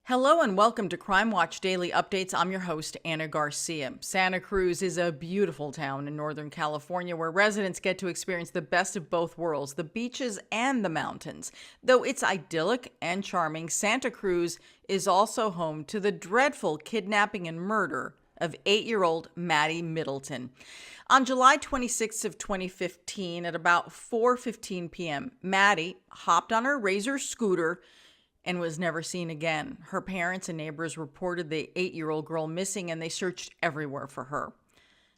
Hello and welcome to Crime Watch Daily Updates. I'm your host, Anna Garcia. Santa Cruz is a beautiful town in Northern California where residents get to experience the best of both worlds, the beaches and the mountains. Though it's idyllic and charming, Santa Cruz is also home to the dreadful kidnapping and murder of 8-year-old Maddy Middleton. On July 26th of 2015 at about 4:15 p.m., Maddy hopped on her Razor scooter and was never seen again. Her parents and neighbors reported the 8-year-old girl missing, and they searched everywhere for her.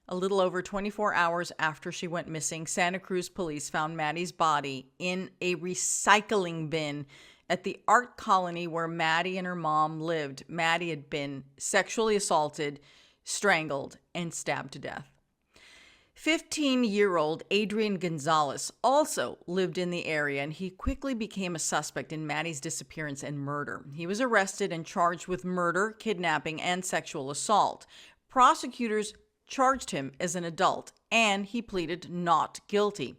A little over 24 hours after she went missing, Santa Cruz Police found Maddy's body in a recycling bin at the art colony where Maddy and her mom lived. Maddy had been sexually assaulted, strangled, and stabbed to death. 15-year-old Adrian Gonzalez also lived in the area, and he quickly became a suspect in Maddy's disappearance and murder. He was arrested and charged with murder, kidnapping, and sexual assault. Prosecutors charged him as an adult, and he pleaded not guilty.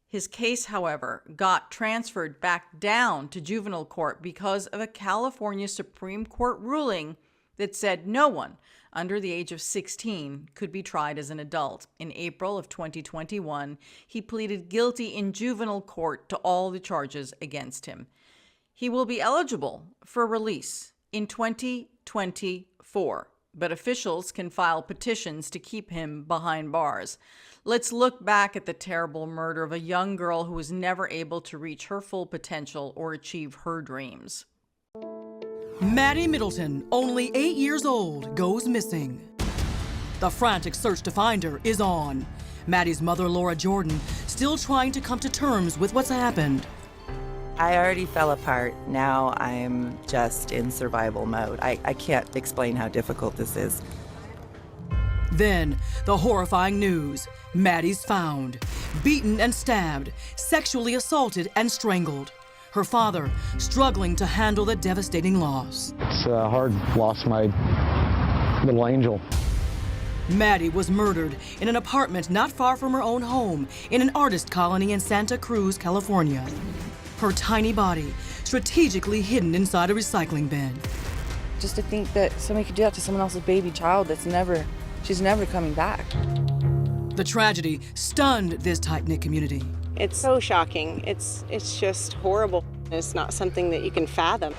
His case, however, got transferred back down to juvenile court because of a California Supreme Court ruling that said no one under the age of 16 could be tried as an adult. In April of 2021, he pleaded guilty in juvenile court to all the charges against him. He will be eligible for release in 2024, but officials can file petitions to keep him behind bars. Let's look back at the terrible murder of a young girl who was never able to reach her full potential or achieve her dreams. Maddy Middleton, only 8 years old, goes missing. The frantic search to find her is on. Maddy's mother, Laura Jordan, still trying to come to terms with what's happened. I already fell apart. Now I'm just in survival mode. I can't explain how difficult this is. Then, the horrifying news. Maddy's found, beaten and stabbed, sexually assaulted and strangled. Her father struggling to handle the devastating loss. It's a hard loss, my little angel. Maddy was murdered in an apartment not far from her own home in an artist colony in Santa Cruz, California. Her tiny body strategically hidden inside a recycling bin. Just to think that somebody could do that to someone else's baby child she's never coming back. The tragedy stunned this tight-knit community. It's so shocking. It's just horrible. It's not something that you can fathom.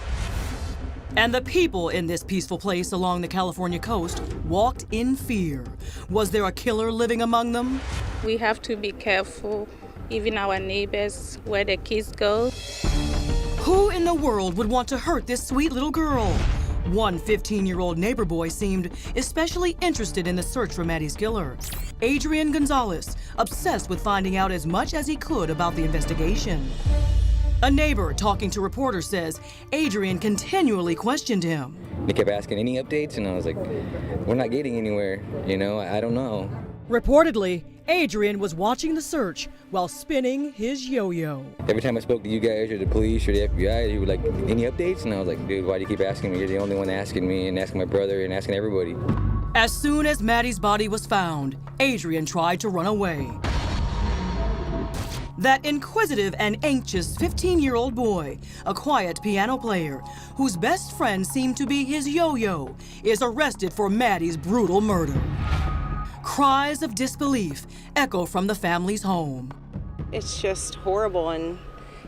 And the people in this peaceful place along the California coast walked in fear. Was there a killer living among them? We have to be careful, even our neighbors, where the kids go. Who in the world would want to hurt this sweet little girl? One 15-year-old neighbor boy seemed especially interested in the search for Maddy's killer. Adrian Gonzalez, obsessed with finding out as much as he could about the investigation. A neighbor talking to reporters says Adrian continually questioned him. They kept asking any updates, and I was like, we're not getting anywhere, I don't know. Reportedly, Adrian was watching the search while spinning his yo-yo. Every time I spoke to you guys or the police or the FBI, he would like, any updates? And I was like, dude, why do you keep asking me? You're the only one asking me and asking my brother and asking everybody. As soon as Maddy's body was found, Adrian tried to run away. That inquisitive and anxious 15-year-old boy, a quiet piano player, whose best friend seemed to be his yo-yo, is arrested for Maddy's brutal murder. Cries of disbelief echo from the family's home. It's just horrible, and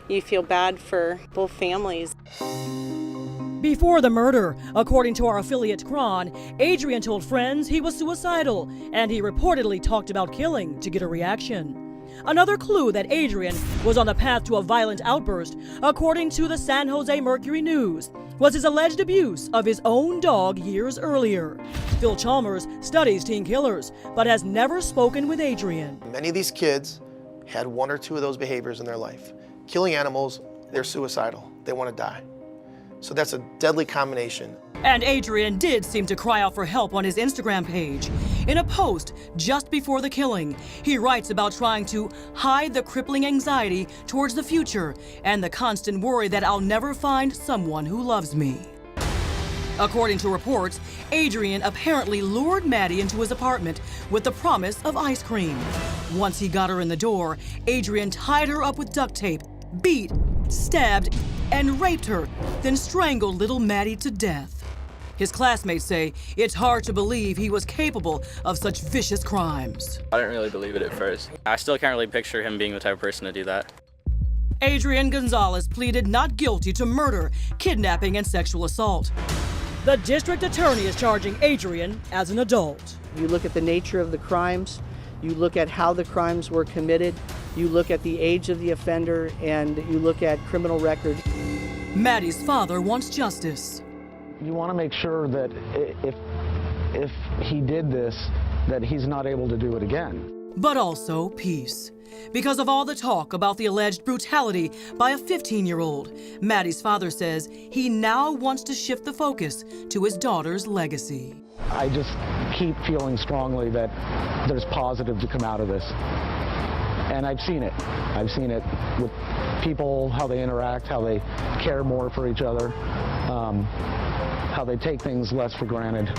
you feel bad for both families. Before the murder, according to our affiliate Kron, Adrian told friends he was suicidal, and he reportedly talked about killing to get a reaction. Another clue that Adrian was on the path to a violent outburst, according to the San Jose Mercury News, was his alleged abuse of his own dog years earlier. Phil Chalmers studies teen killers, but has never spoken with Adrian. Many of these kids had one or two of those behaviors in their life. Killing animals, they're suicidal. They want to die. So that's a deadly combination. And Adrian did seem to cry out for help on his Instagram page. In a post just before the killing, he writes about trying to hide the crippling anxiety towards the future and the constant worry that I'll never find someone who loves me. According to reports, Adrian apparently lured Maddy into his apartment with the promise of ice cream. Once he got her in the door, Adrian tied her up with duct tape, beat, stabbed, and raped her, then strangled little Maddy to death. His classmates say it's hard to believe he was capable of such vicious crimes. I didn't really believe it at first. I still can't really picture him being the type of person to do that. Adrian Gonzalez pleaded not guilty to murder, kidnapping, and sexual assault. The district attorney is charging Adrian as an adult. You look at the nature of the crimes, you look at how the crimes were committed, you look at the age of the offender, and you look at criminal record. Maddy's father wants justice. You want to make sure that if he did this, that he's not able to do it again. But also peace. Because of all the talk about the alleged brutality by a 15-year-old, Maddy's father says he now wants to shift the focus to his daughter's legacy. I just keep feeling strongly that there's positive to come out of this. And I've seen it. I've seen it with people, how they interact, how they care more for each other, how they take things less for granted.